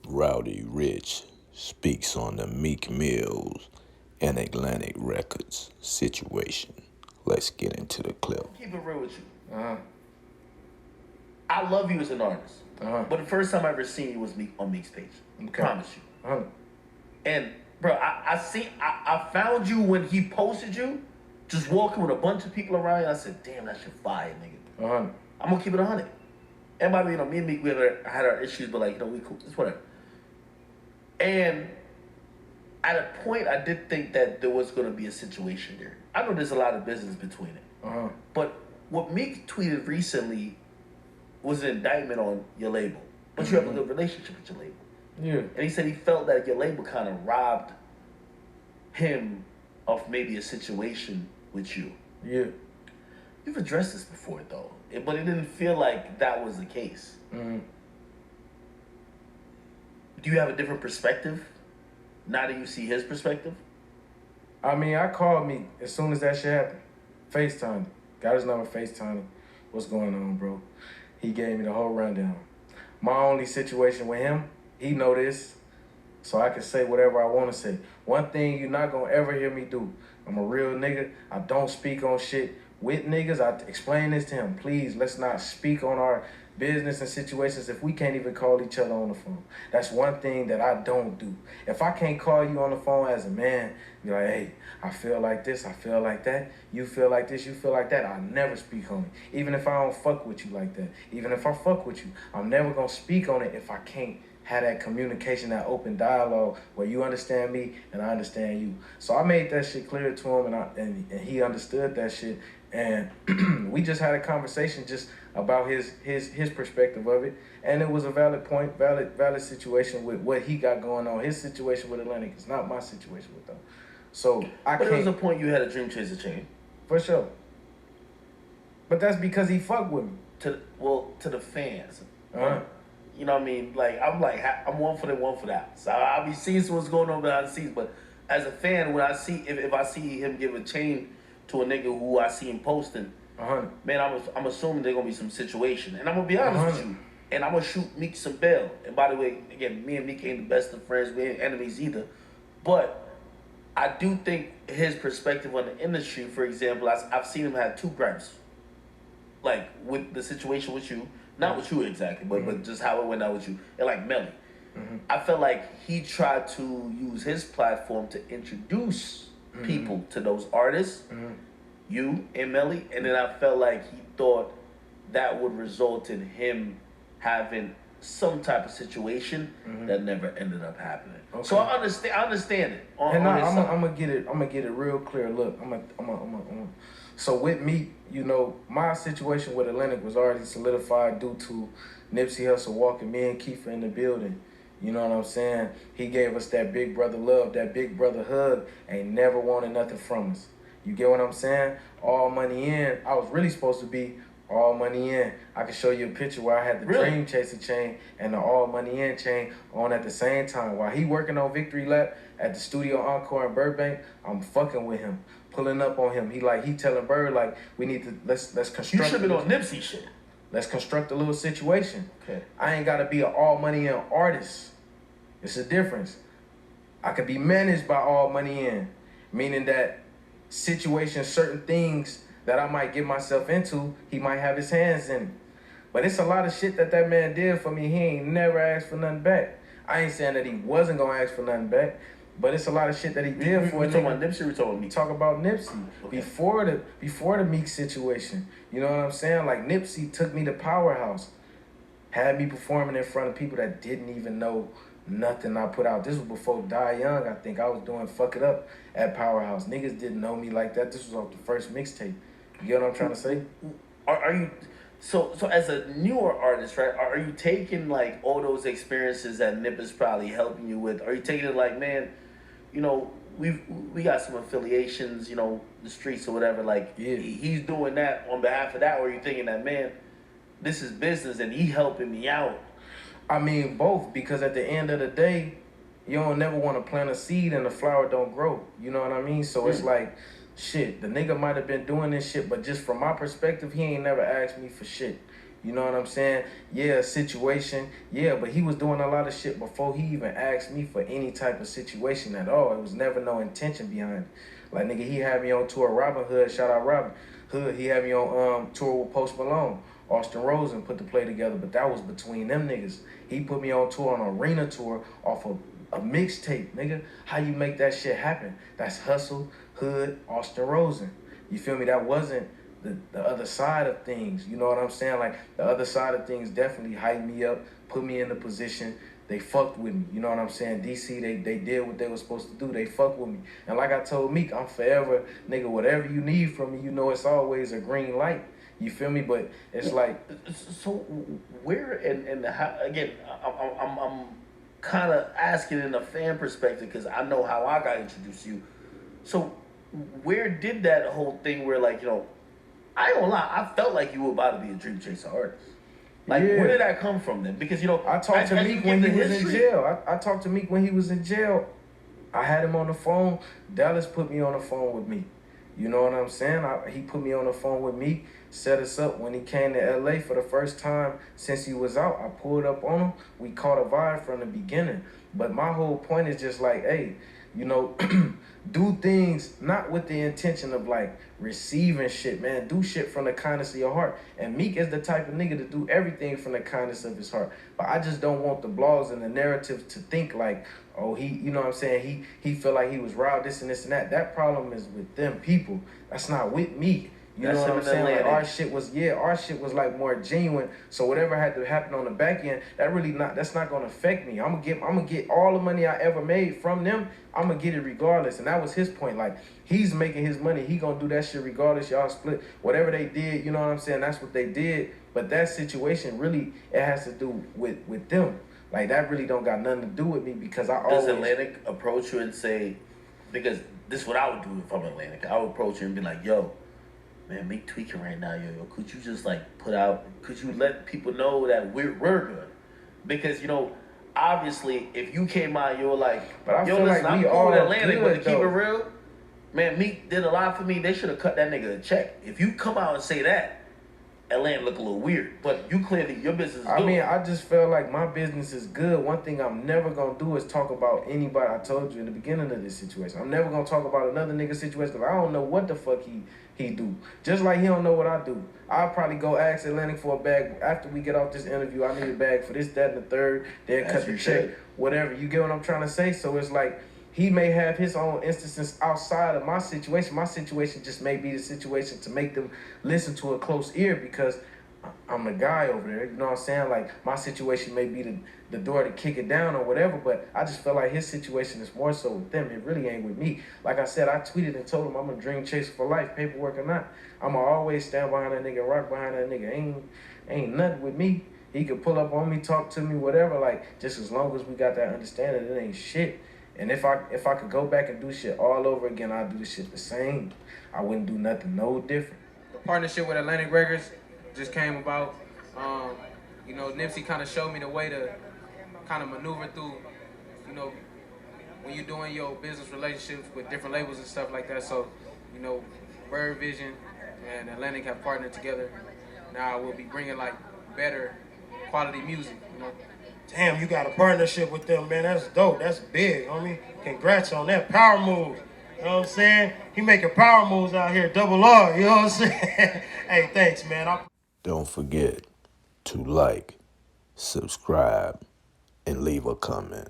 Rowdy Ricch speaks on the Meek Mills and Atlantic Records situation. Let's get into the clip. Keep it real with you. Uh-huh. I love you as an artist. Uh-huh. But the first time I ever seen you was Meek on Meek's page. Okay. Promise you. Uh-huh. And bro, I found you when he posted you, just walking with a bunch of people around you. I said, damn, that shit fire, nigga. Uh-huh. I'm gonna keep it 100. Everybody, me and Meek, we had our issues, but we cool. It's whatever. And at a point, I did think that there was gonna be a situation there. I know there's a lot of business between it. Uh-huh. But what Meek tweeted recently was an indictment on your label. But you have a good relationship with your label. Yeah. And he said he felt that your label kind of robbed him of maybe a situation with you. Yeah. You've addressed this before, though. But it didn't feel like that was the case. Mm-hmm. Do you have a different perspective now that you see his perspective? I mean, I called me as soon as that shit happened. FaceTime. Got his number, FaceTime. What's going on, bro? He gave me the whole rundown. My only situation with him, he know this, so I can say whatever I want to say. One thing you're not going to ever hear me do, I'm a real nigga. I don't speak on shit with niggas. I explain this to him. Please, let's not speak on our business and situations if we can't even call each other on the phone. That's one thing that I don't do. If I can't call you on the phone as a man, be like, hey, I feel like this, I feel like that, you feel like this, you feel like that, I never speak on it. Even if I don't fuck with you like that. Even if I fuck with you, I'm never gonna speak on it if I can't have that communication, that open dialogue where you understand me and I understand you. So I made that shit clear to him and he understood that shit. And we just had a conversation just about his perspective of it. And it was a valid point, valid situation with what he got going on. His situation with Atlantic is not my situation with them. So I But can't. there was a point you had a dream chaser chain. For sure. But that's because he fucked with me. To the fans. Uh-huh. You know what I mean? I'm one for them, one for that. So I'll be seeing what's going on behind the scenes. But as a fan, when I see if I see him give a chain to a nigga who I see him posting, man, I'm assuming there's gonna be some situation. And I'm gonna be honest with you. And I'm gonna shoot Meek some bail. And by the way, again, me and Meek ain't the best of friends. We ain't enemies either. But I do think his perspective on the industry, for example, I've seen him have two gripes. Like with the situation with you. Not with you exactly, but just how it went out with you. And like Melly. I felt like he tried to use his platform to introduce people to those artists, you and Melly, and then I felt like he thought that would result in him having some type of situation that never ended up happening. Okay. So I understand it. I'm gonna get it real clear. Look, So with me, you know, my situation with Atlantic was already solidified due to Nipsey Hussle walking me and Kiefer in the building. You know what I'm saying? He gave us that big brother love, that big brother hug, ain't never wanted nothing from us. You get what I'm saying? All money in. I was really supposed to be all money in. I can show you a picture where I had the Dream Chaser chain and the all money in chain on at the same time. While he working on Victory Lap at the Studio Encore in Burbank, I'm fucking with him, pulling up on him. He telling Bird like, we need to let's construct. You should have been on Nipsey shit. Let's construct a little situation. Okay. I ain't gotta be an all money in artist. It's a difference. I could be managed by all money in, meaning that situations, certain things that I might get myself into, he might have his hands in it. But it's a lot of shit that man did for me. He ain't never asked for nothing back. I ain't saying that he wasn't gonna ask for nothing back, but it's a lot of shit that he did for me. We talking about Nipsey or we talking about Meek? Talk about Nipsey. Okay. Before the Meek situation. You know what I'm saying? Like Nipsey took me to Powerhouse, had me performing in front of people that didn't even know nothing I put out. This was before Die Young, I think. I was doing Fuck It Up at Powerhouse. Niggas didn't know me like that. This was off the first mixtape. You get what I'm trying to say? Are you so as a newer artist, right? Are you taking like all those experiences that Nip is probably helping you with? Are you taking it like, man, you know, we got some affiliations, you know, the streets or whatever. Like he's doing that on behalf of that, or are you thinking that, man, this is business and he helping me out? I mean both, because at the end of the day, you don't never want to plant a seed and the flower don't grow. You know what I mean? So it's like, shit, the nigga might have been doing this shit, but just from my perspective, he ain't never asked me for shit. You know what I'm saying? Yeah, situation. Yeah, but he was doing a lot of shit before he even asked me for any type of situation at all. It was never no intention behind it. Like, nigga, he had me on tour. Robin Hood, shout out Robin Hood. He had me on tour with Post Malone. Austin Rosen put the play together, but that was between them niggas. He put me on tour, on an arena tour, off of a mixtape, nigga. How you make that shit happen? That's Hustle, Hood, Austin Rosen. You feel me? That wasn't the other side of things. You know what I'm saying? Like, the other side of things definitely hyped me up, put me in the position. They fucked with me. You know what I'm saying? DC, they did what they were supposed to do. They fucked with me. And like I told Meek, I'm forever, nigga, whatever you need from me, you know it's always a green light. You feel me? But it's like... So where and how, again, I'm kind of asking in a fan perspective because I know how I got introduced to you. So where did that whole thing where, like, you know, I ain't gonna lie, I felt like you were about to be a Dream Chaser artist. Like, Yeah. where did that come from then? Because, you know, I talked to Meek when he was in jail. I talked to Meek when he was in jail. I had him on the phone. Dallas put me on the phone with Meek. You know what I'm saying? He put me on the phone with Meek, set us up when he came to LA for the first time since he was out. I pulled up on him. We caught a vibe from the beginning. But my whole point is just like, hey, you know, do things not with the intention of like receiving shit, man. Do shit from the kindness of your heart. And Meek is the type of nigga to do everything from the kindness of his heart. But I just don't want the blogs and the narrative to think like, oh, he, you know what I'm saying? He felt like he was robbed, this and this and that. That problem is with them people. That's not with me. You know what I'm saying? Like, our shit was like more genuine. So whatever had to happen on the back end, that's not gonna affect me. I'm gonna get all the money I ever made from them. I'm gonna get it regardless. And that was his point. Like, he's making his money. He gonna do that shit regardless. Y'all split. Whatever they did, you know what I'm saying? That's what they did. But that situation really, it has to do with them. Like, that really don't got nothing to do with me because Does Atlantic approach you and say, because this is what I would do if I'm Atlantic. I would approach you and be like, yo, man, Meek tweaking right now, yo. Could you just like could you let people know that we're good? Because, you know, obviously, if you came out, you're like, but I yo, feel listen, like I'm we cool all with Atlantic, good, but to keep though. it real, man, Meek did a lot for me. They should have cut that nigga a check. If you come out and say that, Atlanta look a little weird, but you clearly, your business is good. I mean, I just feel like my business is good. One thing I'm never gonna do is talk about anybody. I told you in the beginning of this situation, I'm never gonna talk about another nigga situation because I don't know what the fuck he do. Just like he don't know what I do. I'll probably go ask Atlantic for a bag after we get off this interview. I need a bag for this, that, and the third. Then cut the check, whatever. You get what I'm trying to say? So it's like, he may have his own instances outside of my situation. My situation just may be the situation to make them listen to a close ear because I'm the guy over there. You know what I'm saying? Like, my situation may be the door to kick it down or whatever, but I just feel like his situation is more so with them. It really ain't with me. Like I said, I tweeted and told him I'm a dream chaser for life, paperwork or not. I'ma always stand behind that nigga, rock behind that nigga. Ain't nothing with me. He could pull up on me, talk to me, whatever. Like, just as long as we got that understanding, it ain't shit. And if I could go back and do shit all over again, I'd do the shit the same. I wouldn't do nothing no different. The partnership with Atlantic Records just came about. You know, Nipsey kind of showed me the way to kind of maneuver through, you know, when you're doing your business relationships with different labels and stuff like that. So, you know, Bird Vision and Atlantic have partnered together. Now we'll be bringing like better quality music, you know. Damn, you got a partnership with them, man. That's dope. That's big, homie. Congrats on that power move. You know what I'm saying? He making power moves out here, double R. You know what I'm saying? Hey, thanks, man. Don't forget to like, subscribe, and leave a comment.